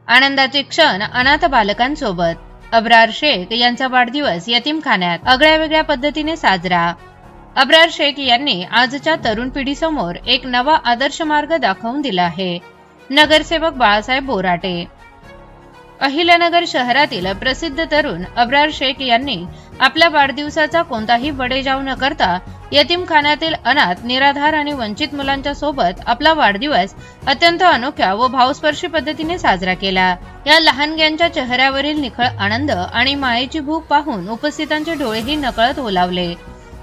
आनंदाचे क्षण अनाथ बालकांसोबत. अब्रार शेख यांचा वाढदिवस यतीमखान्यात आगळ्या वेगळ्या पद्धतीने साजरा. अब्रार शेख यांनी आजच्या तरुण पिढीसमोर एक नवा आदर्श मार्ग दाखवून दिला आहे. नगरसेवक बाळासाहेब बोराटे. अहिल्यानगर शहरातील प्रसिद्ध तरुण अब्रार शेख यांनी आपल्या वाढदिवसाचा कोणताही बडेजाव न करता यतीमखान्यातील अनाथ, निराधार आणि वंचित मुलांच्या सोबत आपला वाढदिवस अत्यंत अनोख्या व भावस्पर्शी पद्धतीने साजरा केला. या लहानग्यांच्या चेहऱ्यावरील निखळ आनंद आणि मायेची भूक पाहून उपस्थितांचे डोळेही नकळत ओलावले.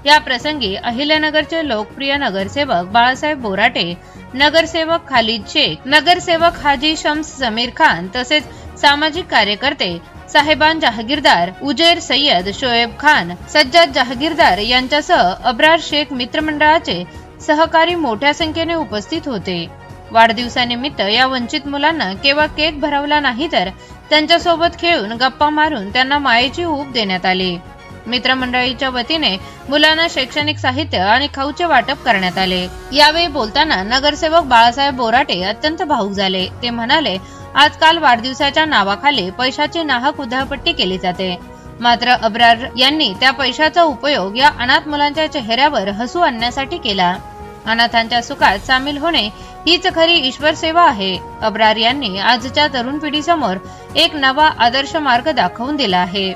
या प्रसंगी अहिल्यानगरचे लोकप्रिय नगरसेवक बाळासाहेब बोराटे, नगरसेवक खालिद शेख, नगरसेवक हाजी शम्स समीर खान तसेच सामाजिक कार्यकर्ते साहेबान जहागीरदार, उजेर सय्यद, शोएब खान, सज्जाद जहागीरदार यांच्यासह अब्रार शेख मित्रमंडळाचे सहकारी मोठ्या संख्येने उपस्थित होते. वाढदिवसानिमित्त या वंचित मुलांना केवळ केक भरवला नाही तर त्यांच्यासोबत खेळून गप्पा मारून त्यांना मायेची ऊब देण्यात आली. मित्रमंडळीच्या वतीने मुलांना शैक्षणिक साहित्य आणि खाऊचे वाटप करण्यात आले. यावेळी बोलताना नगरसेवक बाळासाहेब बोराटे अत्यंत भावुक झाले. ते म्हणाले, आजकाल वाढदिवसाच्या नावाखाली पैशाची नाहक उधळपट्टी केली जाते, मात्र अब्रार यांनी त्या पैशाचा उपयोग या अनाथ मुलांच्या चेहऱ्यावर हसू आणण्यासाठी केला. अनाथांच्या सुखात सामील होणे हीच खरी ईश्वर सेवा आहे. अब्रार यांनी आजच्या तरुण पिढीसमोर एक नवा आदर्श मार्ग दाखवून दिला आहे.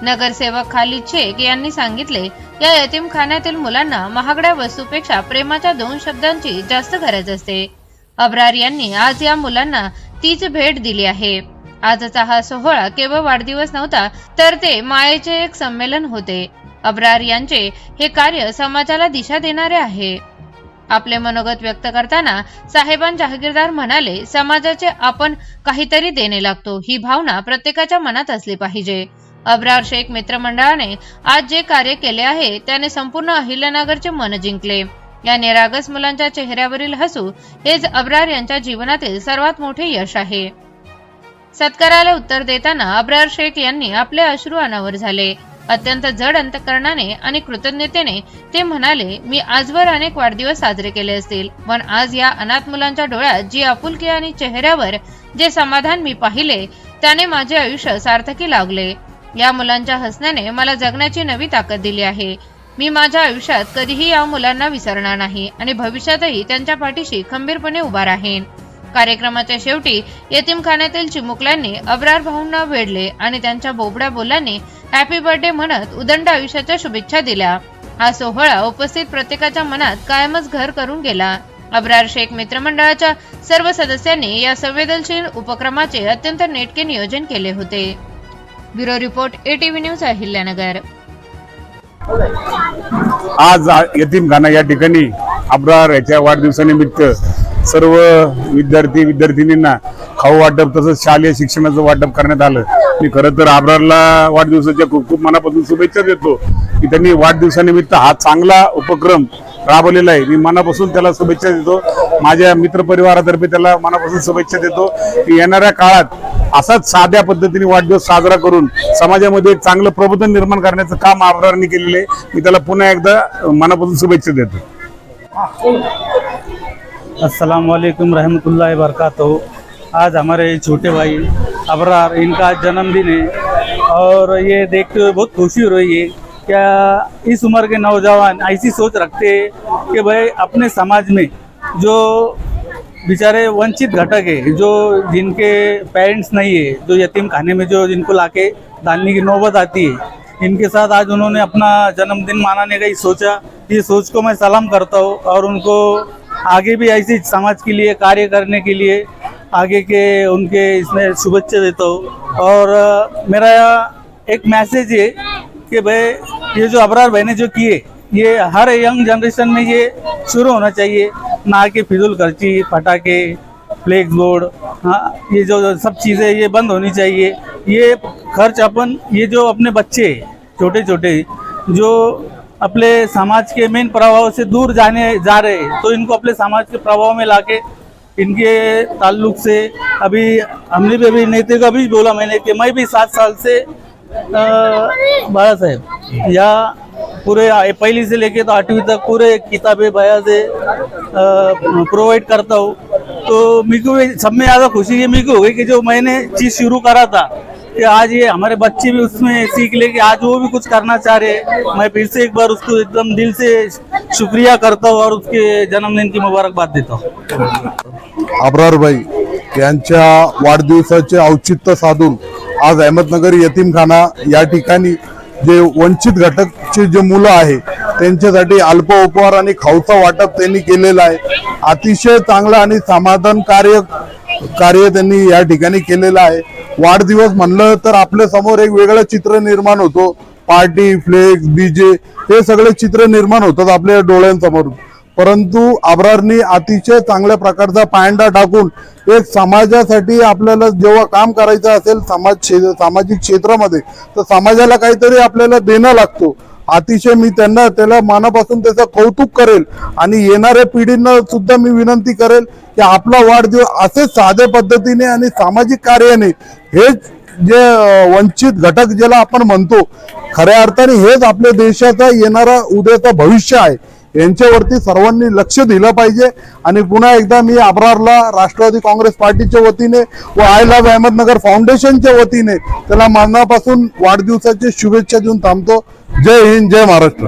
नगरसेवक खालिद शेख यांनी सांगितले, या यतीमखान्यातील मुलांना महागड्या वस्तूपेक्षा प्रेमाच्या 2 शब्दांची जास्त गरज असते. अब्रार यांनी आज या मुलांना तीच भेट दिली आहे. आजचा हा सोहळा केवळ वाढदिवस नव्हता, तर ते मायेचे एक संमेलन होते. अब्रार यांचे हे कार्य समाजाला दिशा देणारे आहे. आपले मनोगत व्यक्त करताना साहेबान जहागीरदार म्हणाले, समाजाचे आपण काहीतरी देणे लागतो ही भावना प्रत्येकाच्या मनात असली पाहिजे. अब्रार शेख मित्रमंडळाने आज जे कार्य केले आहे त्याने संपूर्ण अहिल्यानगरचे मन जिंकले. या निरागस मुलांच्या चेहऱ्यावरील हसू हेच अब्रार यांच्या जीवनातील सर्वात मोठे यश आहे. सत्काराला उत्तर देताना अब्रार शेख यांनी आपले अश्रू अनावर झाले. अत्यंत जड अंतकरणाने आणि कृतज्ञतेने ते म्हणाले, मी आजवर अनेक वाढदिवस साजरे केले असतील, पण आज या अनाथ मुलांच्या डोळ्यात जी आपुलकी आणि चेहऱ्यावर जे समाधान मी पाहिले त्याने माझे आयुष्य सार्थकी लागले. या मुलांच्या हसण्याने मला जगण्याची नवी ताकद दिली आहे. मी माझ्या आयुष्यात कधीही या मुलांना विसरणार नाही आणि भविष्यातही त्यांच्या पाठीशी खंबीरपणे उभा राहीन. कार्यक्रमाच्या शेवटी यतीमखान्यातील चिमुकल्यांनी अब्रार भाऊंना वेढले आणि त्यांच्या बोबड्या बोलांनी हॅपी बर्थडे म्हणत उदंड आयुष्याच्या शुभेच्छा दिल्या. हा सोहळा उपस्थित प्रत्येकाच्या मनात कायमच घर करून गेला. अब्रार शेख मित्रमंडळाच्या सर्व सदस्यांनी या संवेदनशील उपक्रमाचे अत्यंत नेटके नियोजन केले होते. Bureau report, ATV news, Ahilyanagar. आज यतीमखाना या ठिकाणी अब्रार याच्या वाढदिवसानिमित्त सर्व विद्यार्थींना खाऊ वाटप तसंच शालेय शिक्षणाचं वाटप करण्यात आलं. मी खरं तर अब्रारला वाढदिवसाच्या खूप खूप मनापासून शुभेच्छा देतो की त्यांनी वाढदिवसानिमित्त हा चांगला उपक्रम राबवलेला आहे. मी मनापासून त्याला शुभेच्छा देतो. माझ्या मित्रपरिवारातर्फे त्याला मनापासून शुभेच्छा देतो की येणाऱ्या काळात असाच साध्या पद्धतीने वाढदिवस साजरा करून समाजामध्ये एक चांगलं प्रबोधन निर्माण करण्याचं काम अब्रारने केलेलं आहे. मी त्याला पुन्हा एकदा मनापासून शुभेच्छा देतो. अस्सलाम वालेकुम रहमतुल्लाहि बरकातहू। आज हमारे छोटे भाई अबरार, इनका जन्मदिन है और ये देखते हुए बहुत खुशी हो रही है। क्या इस उम्र के नौजवान ऐसी सोच रखते हैं कि भाई अपने समाज में जो बेचारे वंचित घटक है, जो जिनके पेरेंट्स नहीं है, जो यतीम खाने में जो जिनको लाके डालने की नौबत आती है, इनके साथ आज उन्होंने अपना जन्मदिन मनाने का ही सोचा। ये सोच को मैं सलाम करता हूँ और उनको आगे भी ऐसे समाज के लिए कार्य करने के लिए आगे के उनके इसमें शुभेच्छा देता हूँ। और मेरा एक मैसेज है कि भाई ये जो अबरार बहने जो किए, ये हर यंग जनरेशन में ये शुरू होना चाहिए, ना कि फिजूल खर्ची, पटाखे, फ्लेक्स बोर्ड, हाँ ये जो सब चीज़ें ये बंद होनी चाहिए। ये खर्च अपन ये जो अपने बच्चे छोटे छोटे जो अपने समाज के मेन प्रभाव से दूर जा रहे हैं, तो इनको अपने समाज के प्रभाव में लाके इनके ताल्लुक से अभी हमने भी अभी नेता का भी बोला मैंने कि मैं भी 7 साल से बाला साहब या पूरे पहली से लेके तो 8वीं तक पूरे किताबें बया से प्रोवाइड करता हूँ। तो मेरे को सब में ज़्यादा खुशी ये मेरे को हो गई कि जो मैंने चीज़ शुरू करा था कि आज ये हमारे बच्चे भी उसमें सीख ले कि आज वो भी कुछ करना चाह रहे हैं। मैं फिर से एक बार उसको एकदम दिल से शुक्रिया करता हूँ और उसके जन्मदिन की मुबारकबाद देता हूँ। अब्रारभाई यांच्या वाढदिवसाचे औचित्य साधून आज अहमदनगर यतीमखाना या ठिकाणी जे वंचित घटकचे जे मुलं आहे त्यांच्यासाठी अल्प उपहार आणि खाऊचं वाटप त्यांनी केलेलं आहे। अतिशय चांगलं आणि समाधान कार्य त्यांनी या ठिकाणी केलेलं आहे। वाढदिवस म्हणलं तर आपल्या समोर एक वेगळं चित्र निर्माण होतो, पार्टी फ्लेक्स डीजे हे सगळे चित्र निर्माण होतात आपल्या डोळ्यांसमोर, परंतु अब्रारनी अतिशय चांगल्या प्रकारचा पायंडा टाकून एक समाजासाठी आपल्याला जेव्हा काम करायचं असेल सामाजिक क्षेत्रामध्ये तर समाजाला काहीतरी आपल्याला देणं लागतो। अतिशय मी त्याला मनापासून त्याचं कौतुक करेल आणि येणाऱ्या पिढींना सुद्धा मी विनंती करेल की आपला वाढदिवस असेच साध्या पद्धतीने आणि सामाजिक कार्याने हेच जे वंचित घटक ज्याला आपण म्हणतो खऱ्या अर्थाने हेच आपल्या देशाचा येणारा उद्याचा भविष्य आहे, यांच्यावरती सर्वांनी लक्ष दिलं पाहिजे। आणि पुन्हा एकदा मी अब्रारला राष्ट्रवादी काँग्रेस पार्टीच्या वतीने व आय लव्ह अहमदनगर फाउंडेशनच्या वतीने त्याला मनापासून वाढदिवसाच्या शुभेच्छा देऊन थांबतो। जय हिंद, जय महाराष्ट्र।